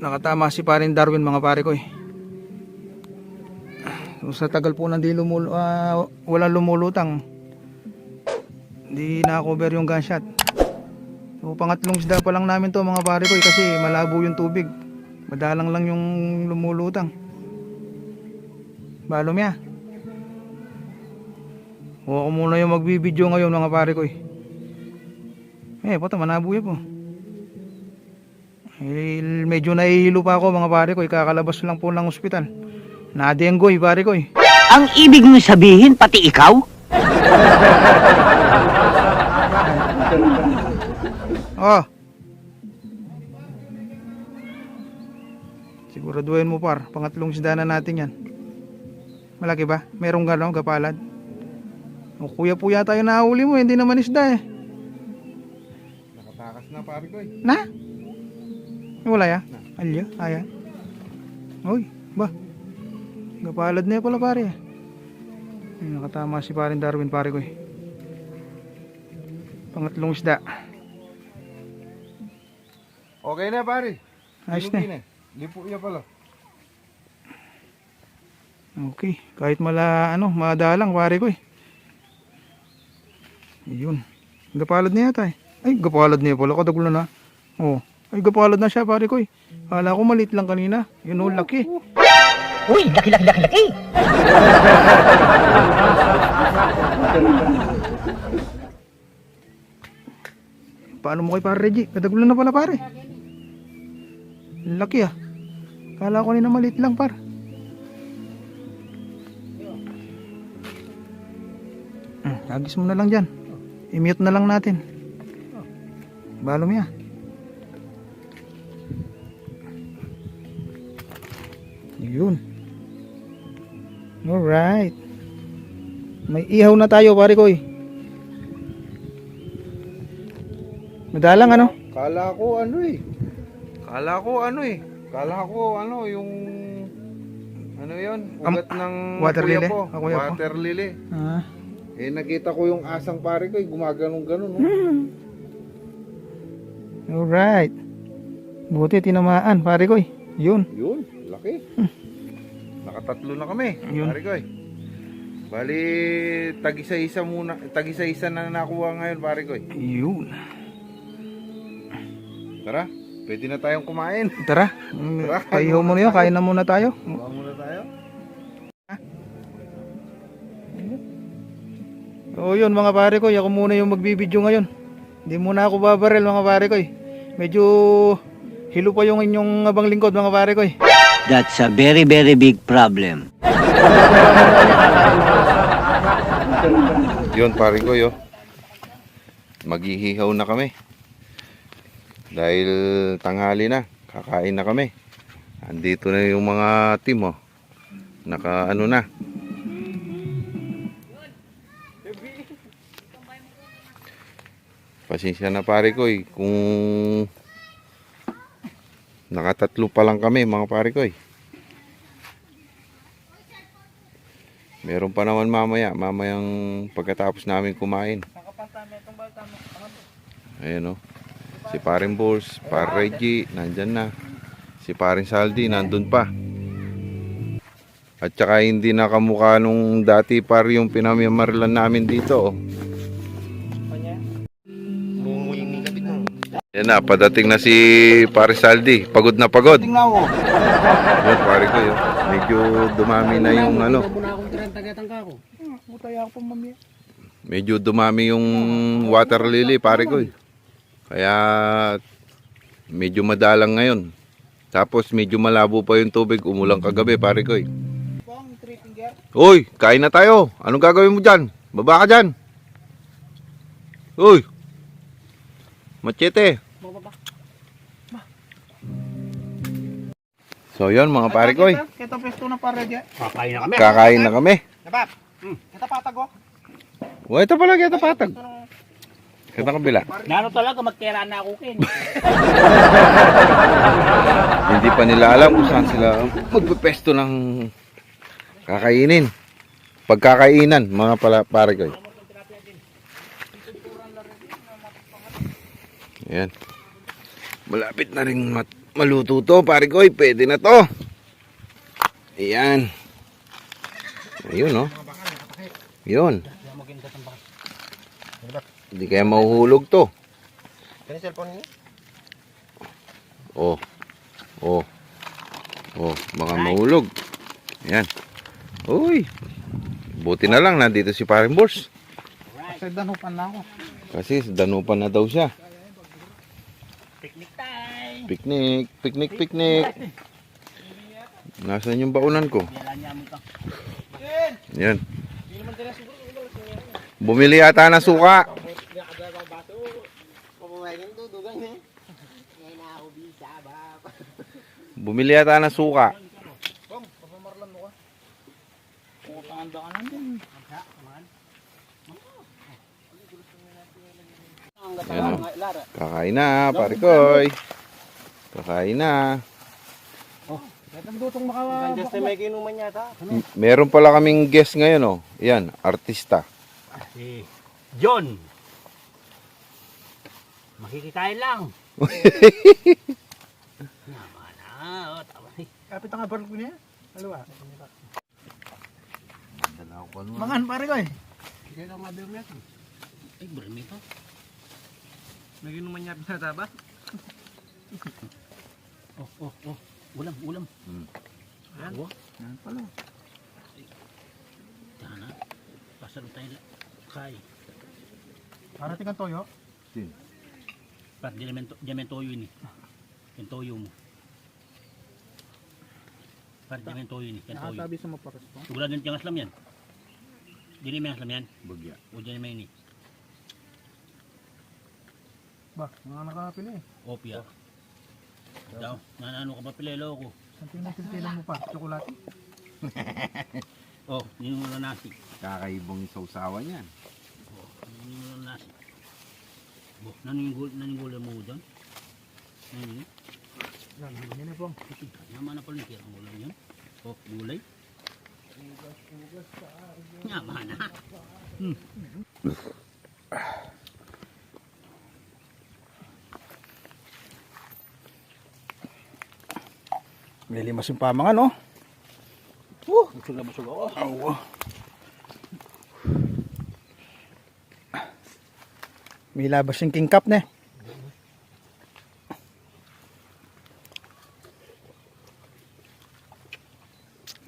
Nakatama si parin Darwin mga pare ko eh. So, sa tagal po nang walang lumulutang, hindi na-cover yung gunshot. So pangatlong isda pa lang namin to mga pare ko eh, kasi malabo yung tubig. Madalang lang yung lumulutang. Balom ya. Huwag ko muna yung magbibideo ngayon mga pare ko eh. Pata manabuya po. Medyo nahihilo pa ako mga pare ko eh. Kakalabas lang po ng ospital. Nadenggoy pare ko eh. Ang ibig mo sabihin pati ikaw? Oh. Siguraduhin mo par, pangatlong isda na natin yan. Malaki ba? Merong gano'n, gapalad? O kuya-puya tayo nahuli mo, hindi naman isda eh. Nakatakas na pare ko eh. Na? Wala ya? Alyo, ayan. Uy, ba? Gapalad na yan pala pare. Nakatama si parin Darwin pare ko eh. Pangatlong isda. Okay na pare. Ayos na. Lipo iya pala. Okay, kahit madalang pare ko eh. Yun. Gapalad na yata eh. Ay, gapalad na yan pala, kadagol na. Oh, ay gapalad na siya pare ko eh. Kala ko maliit lang kanina. Yun o, laki. Uy, laki. Paano mo kay pare Reggie? Kadagol na pala pare. Laki ah. Kala ko kanina maliit lang par. Agis mo na lang dyan. I-mute na lang natin. Balom ya. Yun. Alright. May ihaw na tayo pare ko eh. Madalang ano? Kala ko yung ano yun, ugat ng water kuya lily? ko. Kuya ko. Water lily. Ah. Nakita ko yung asang pare ko, gumaganong-ganon. No? Alright. Buti tinamaan pare ko eh. Yun. Yun, laki. Nakatatlo na kami, Yun. pare ko eh. Bali, tag-isa-isa na nakuha ngayon, pare ko eh. Yun. Tara, pwede na tayong kumain. Tara. Paihaw mo na yun. Kain na muna tayo. Kuha muna tayo. O yun mga pare ko. Ako muna yung magbibideo ngayon. Hindi muna ako babarel mga pare ko eh. Medyo hilo pa yung inyong abang lingkod mga pare ko eh. That's a very big problem. Yun, pare ko yo. Maghihihaw na kami. Dahil tanghali na, kakain na kami. Andito na yung mga team oh. Naka-ano na. Pasensya na pare ko eh, kung nakatatlo pa lang kami mga pare ko eh. Meron pa naman mamayang pagkatapos namin kumain. Ayan oh. Si paring Bulls, par Reggie, nandyan na. Si paring Saldi, nandun pa. At saka hindi nakamukha nung dati par yung pinamimarilan namin dito. Oh. Yan na, padating na si paring Saldi. Pagod na pagod. Yun, pare ko yun. Medyo dumami na yung ano. Medyo dumami yung water lily, pare ko. Kaya medyo madalang ngayon. Tapos medyo malabo pa yung tubig. Umulang kagabi pare ko. Uy, kain na tayo. Anong gagawin mo dyan? Baba ka dyan. Uy, machete. So yun mga pare ko. Ito pesto na pare dyan. Kakain na kami. Kakain na kami. Dapat. Ito patag oh. Ito pala, ito patag. Kita kabila. Nano talaga magkera na ako kin. Hindi pa nila alam kung saan sila magpepesto ng kakainin. Pagkakainan, mga pare ko. Ayan. Malapit na rin Maluto to, pare ko. Pwede na to. Ayan. Ayun, oh. Yun. Hindi kaya mahuhulog to. Oh. Oh. Oh, baka mahulog. Ayan. Uy. Buti na lang nandito si Paring Boss. Kasi danupan na ako. Kasi danupan na daw siya. Picnic time. Picnic, picnic, picnic. Nasaan yung baunan ko? Biyalan niya mo ito. Yan. Bumili yata ng suka. Bumili yata ng suka. Yan, oh. Kakain na, pare koy. Kakain na. Meron pala kaming guest ngayon, oh. Yan, artista. Si John. Makikikain lang. Naman na. Oh, tama. Kapit ang kabarog ko niya. Alawa. Mangan pare ko eh. Ay, bermi to. May ginuman niya pinataba. Oh. Ulam. Ayan. Oh, Yan pala. tana. Pasalo tayo kay. Parating ang toyo. Pat diamen toyo ini. Yung toyo mo. Pat diamen toyo ini, yung toyo. Nakatabi sa maparas ko. Wala din tiyang aslam yan. Dili may aslam yan. Bagya. O dyan may ini. Ba, mga nakapili eh. Opia. Daw, nanano ka pa pilelo ko. Santing na tintilan mo pa. Tsokolate. Oh, ninuno nasi. Kakaibong sausawan yan. Oh, ninuno nasi. Oh, naningul mo dyan. Naningul. Yan, yan na pong. Naman na pala ni kaya ang ulam yun. Oh, gulay. Naman na. Lilimas yung pamangan, no? Busog na busog ako. Awa. May labas yung king cup na eh.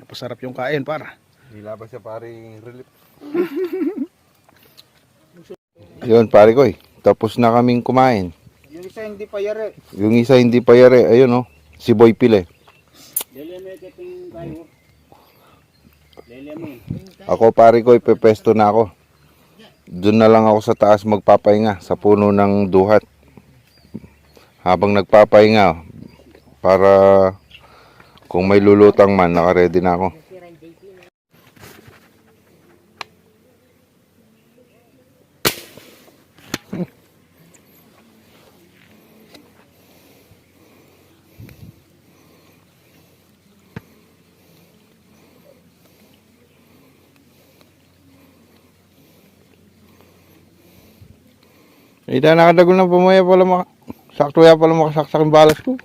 Napasarap yung kain, para. Nilabas siya paring relief. Yun, pare ko. Tapos na kaming kumain. Yung isa hindi pa yari. Yung isa hindi pa yari. Ayun, oh. Si Boy Pile. Lele mo yung kayo. Lele mo. Ako, pare ko, ipepesto na ako. Doon na lang ako sa taas magpapahinga sa puno ng duhat. Habang nagpapahinga, para kung may lulutang man, nakaredy na ako. Ida nakadagol na pumaya pala sakto ya pala makasaksak yung balas ko.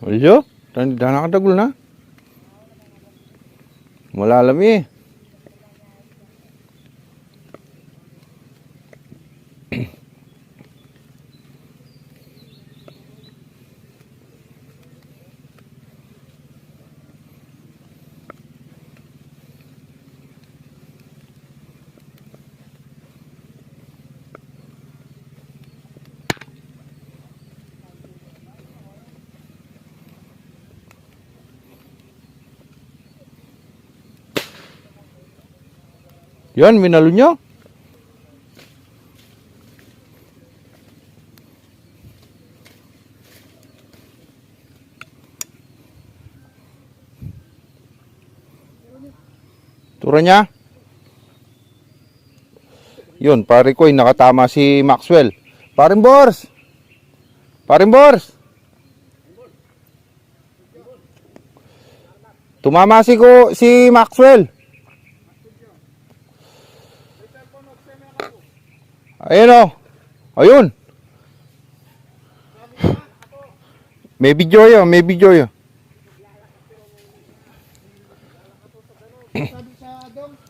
Ojo, dan nakadagol na. Malalam eh. Yan, minalo nyo. Tura niya. Yun, pare ko, nakatama si Maxwell. Paring Bors! Paring Bors! Tumama si Maxwell. Ayun o. Ayun. May video yun, may video yun.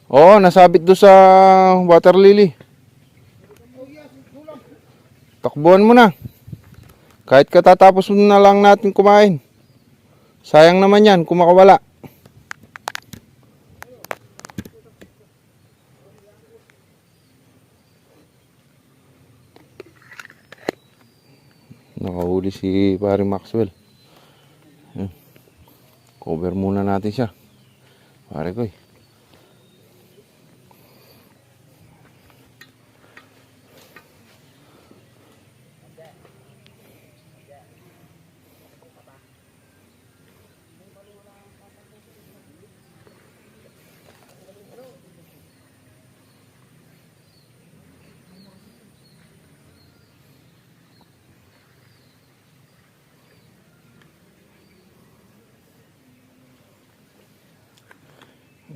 Oo, nasabit doon sa water lily. Takbuhan mo na. Kahit katatapos na lang natin kumain. Sayang naman yan kung makawala. Nakahuli si pare Maxwell. Ayan. Cover muna natin siya. Pare ko eh.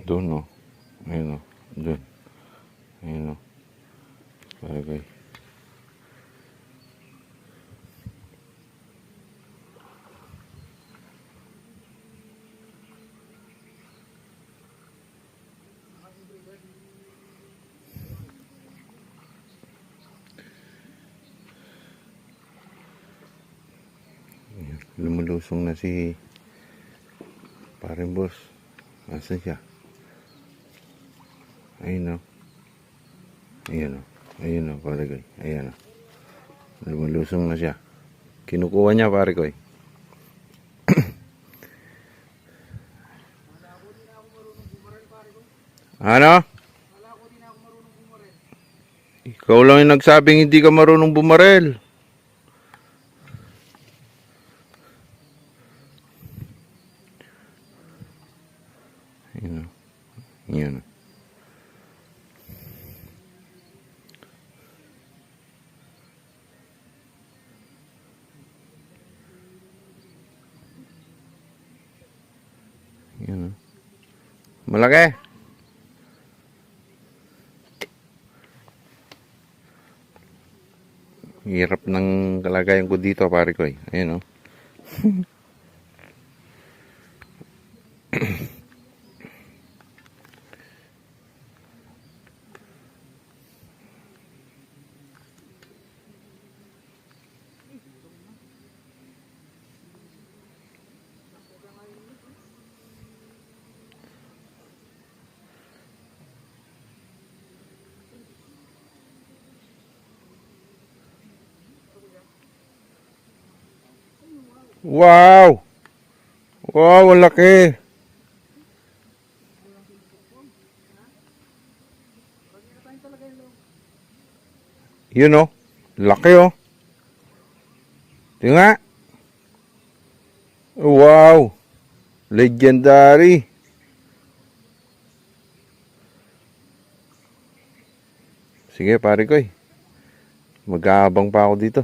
Doon no. Ayun no. Doon. Ayun no. Bagay. Lumulusong na si paring boss. Asan siya? Ayun o. Ayan o. Ayun o, pare ko. Ayan o. Lumulusong na siya. Kinukuha niya, pare ko. Ano? Ikaw lang yung nagsabing hindi ka marunong bumarel. Ayun o. Ayan o. Yan. Malaki. Hirap ng kalagayan ko dito, pare ko. Ayun oh. Wow! Wow, ang laki. Yun oh. Laki oh. Tingnan. Wow. Legendary. Sige, pare ko eh. Mag-aabang pa ako dito.